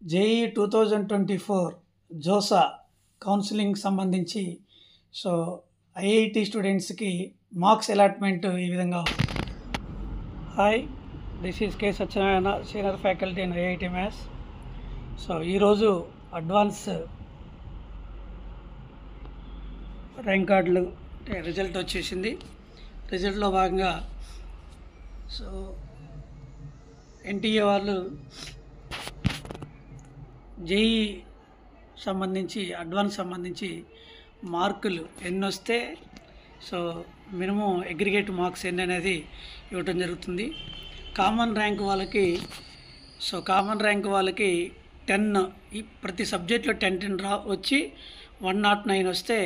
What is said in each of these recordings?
JEE 2024 JoSAA counselling సంబంధించి so IIT స్టూడెంట్స్కి marks allotment ఈ విధంగా ఉంది. Hi, this is K Satyanarayana, senior faculty in IIT maths. So ఈరోజు అడ్వాన్స్ ర్యాంక్ కార్డులు రిజల్ట్ వచ్చేసింది. రిజల్ట్లో భాగంగా సో ఎన్టీఏ వాళ్ళు జేఈ సంబంధించి అడ్వాన్స్ సంబంధించి మార్కులు ఎన్ని వస్తే సో మినిమం అగ్రిగేట్ మార్క్స్ ఎన్ని అనేది ఇవ్వటం జరుగుతుంది. కామన్ ర్యాంక్ వాళ్ళకి 10 ఈ ప్రతి సబ్జెక్ట్లో 10 వచ్చి 109 వస్తే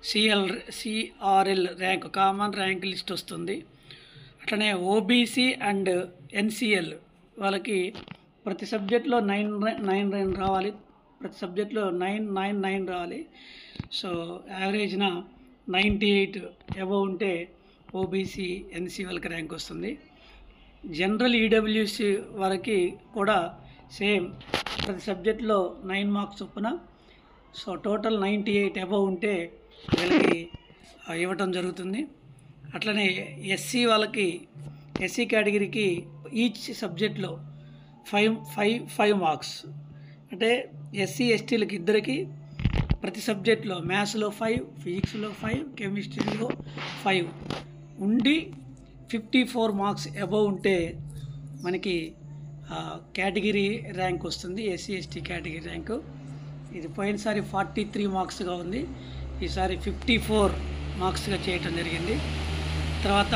CRL rank common rank list వస్తుంది. అట్లనే ఓబీసీ అండ్ ఎన్సిఎల్ వాళ్ళకి ప్రతి సబ్జెక్ట్లో 9 రావాలి, ప్రతి సబ్జెక్ట్లో 999 రావాలి. సో యావరేజ్న 98 అబవ్ ఉంటే ఓబీసీ ఎన్సీ వాళ్ళకి ర్యాంక్ వస్తుంది. జనరల్ ఈడబ్ల్యూసి వాళ్ళకి కూడా సేమ్ ప్రతి సబ్జెక్ట్లో 9 మార్క్స్ చొప్పున సో టోటల్ 98 అబవ్ ఉంటే వీళ్ళకి ఇవ్వటం జరుగుతుంది. అట్లనే ఎస్సీ వాళ్ళకి ఎస్సీ కేటగిరీకి ఈచ్ సబ్జెక్ట్లో 5 మార్క్స్, అంటే ఎస్సీ ఎస్టీలకి ఇద్దరికి ప్రతి సబ్జెక్ట్లో మ్యాథ్స్లో 5, ఫిజిక్స్లో 5, కెమిస్ట్రీలో 5 ఉండి 54 మార్క్స్ అబవ్ ఉంటే మనకి కేటగిరీ ర్యాంక్ వస్తుంది, ఎస్సీ ఎస్టీ కేటగిరీ ర్యాంకు. ఇది పోయినసారి 43 మార్క్స్గా ఉంది, ఈసారి 54 మార్క్స్గా చేయటం జరిగింది. తర్వాత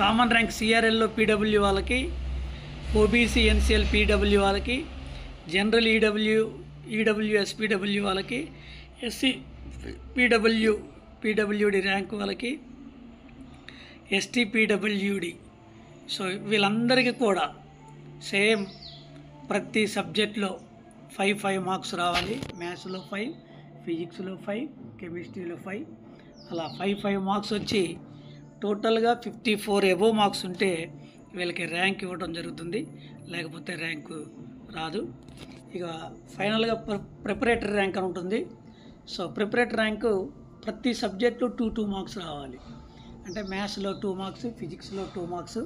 కామన్ ర్యాంక్ సిఆర్ఎల్లో పీడబ్ల్యూ వాళ్ళకి, ఓబీసీ ఎన్సిఎల్ పీడబ్ల్యూ వాళ్ళకి, జనరల్ ఈడబ్ల్యూఎస్ పీడబ్ల్యూ వాళ్ళకి, ఎస్సీ పీడబ్ల్యూడి ర్యాంక్ వాళ్ళకి, ఎస్టీ పీడబ్ల్యూడి. సో వీళ్ళందరికీ కూడా సేమ్ ప్రతి సబ్జెక్ట్లో 5 మార్క్స్ రావాలి. మ్యాథ్స్లో 5, ఫిజిక్స్లో 5, కెమిస్ట్రీలో 5, అలా 5 మార్క్స్ వచ్చి టోటల్గా 54 అబవ్ మార్క్స్ ఉంటే వీళ్ళకి ర్యాంక్ ఇవ్వడం జరుగుతుంది, లేకపోతే ర్యాంకు రాదు. ఇక ఫైనల్గా ప్రిపరేటరీ ర్యాంక్ అని ఉంటుంది. సో ప్రిపరేటరీ ర్యాంకు ప్రతి సబ్జెక్టు 2 మార్క్స్ రావాలి, అంటే మ్యాథ్స్లో 2 మార్క్స్, ఫిజిక్స్లో 2 మార్క్స్,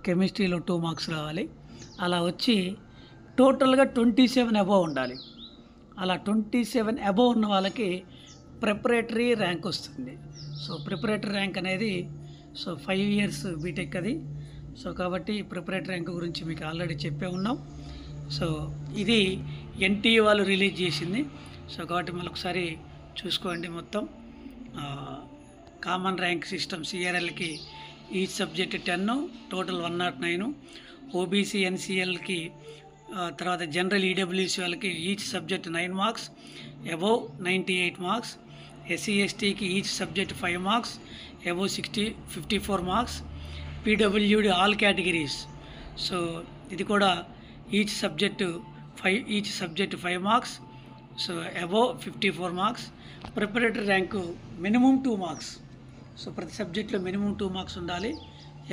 కెమిస్ట్రీలో 2 మార్క్స్ రావాలి. అలా వచ్చి టోటల్గా 27 అబవ్ ఉండాలి. అలా 27 అబవ్ ఉన్న వాళ్ళకి ప్రిపరేటరీ ర్యాంక్ వస్తుంది. సో ప్రిపరేటరీ ర్యాంక్ అనేది సో 5 ఇయర్స్ బీటెక్ అది. సో కాబట్టి ప్రిపరేటరీ ర్యాంక్ గురించి మీకు ఆల్రెడీ చెప్పే ఉన్నాం. సో ఇది ఎన్టీఏ వాళ్ళు రిలీజ్ చేసింది. సో కాబట్టి మళ్ళీ ఒకసారి చూసుకోండి. మొత్తం కామన్ ర్యాంక్ సిస్టమ్ సిఆర్ఎల్కి ఈచ్ సబ్జెక్ట్ 10, టోటల్ 109. ఓబీసీ ఎన్సిఎల్కి తర్వాత జనరల్ ఈడబ్ల్యూసీ వాళ్ళకి each subject 9 marks above 98 marks. SC ఎస్టీకి each subject 5 marks above 54 marks. పీడబ్ల్యూడి ఆల్ కేటగిరీస్ సో ఇది కూడా each subject 5 marks so above 54 marks. Preparatory rank minimum 2 marks. So ప్రతి సబ్జెక్ట్లో minimum 2 marks ఉండాలి.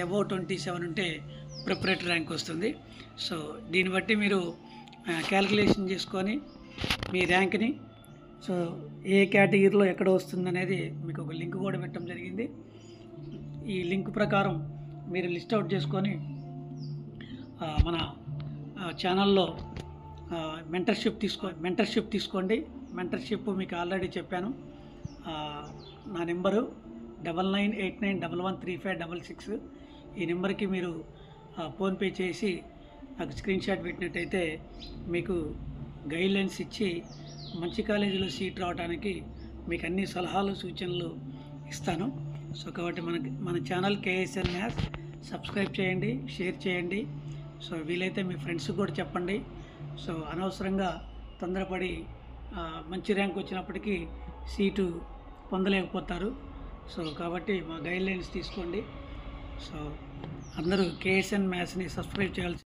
అబవ్ 27 ఉంటే ప్రిపరేటరీ ర్యాంక్ వస్తుంది. సో దీన్ని బట్టి మీరు క్యాలిక్యులేషన్ చేసుకొని మీ ర్యాంక్ని సో ఏ కేటగిరీలో ఎక్కడ వస్తుందనేది మీకు ఒక లింక్ కూడా పెట్టడం జరిగింది. ఈ లింక్ ప్రకారం మీరు లిస్ట్ అవుట్ చేసుకొని మన ఛానల్లో మెంటర్షిప్ తీసుకోండి. మెంటర్షిప్ మీకు ఆల్రెడీ చెప్పాను. నా నెంబరు 9989113566. ఈ నెంబర్కి మీరు ఫోన్పే చేసి నాకు స్క్రీన్ షాట్ పెట్టినట్టయితే మీకు గైడ్లైన్స్ ఇచ్చి మంచి కాలేజీలో సీట్ రావడానికి మీకు అన్ని సలహాలు సూచనలు ఇస్తాను. సో కాబట్టి మన ఛానల్ కేఎస్ఎన్ మ్యాథ్స్ సబ్స్క్రైబ్ చేయండి, షేర్ చేయండి. సో వీలైతే మీ ఫ్రెండ్స్కి కూడా చెప్పండి. సో అనవసరంగా తొందరపడి మంచి ర్యాంక్ వచ్చినప్పటికీ సీటు పొందలేకపోతారు. సో కాబట్టి మా గైడ్లైన్స్ తీసుకోండి. సో అందరూ కేఎస్ఎన్ మ్యాథ్స్ని సబ్స్క్రైబ్ చేయాల్సి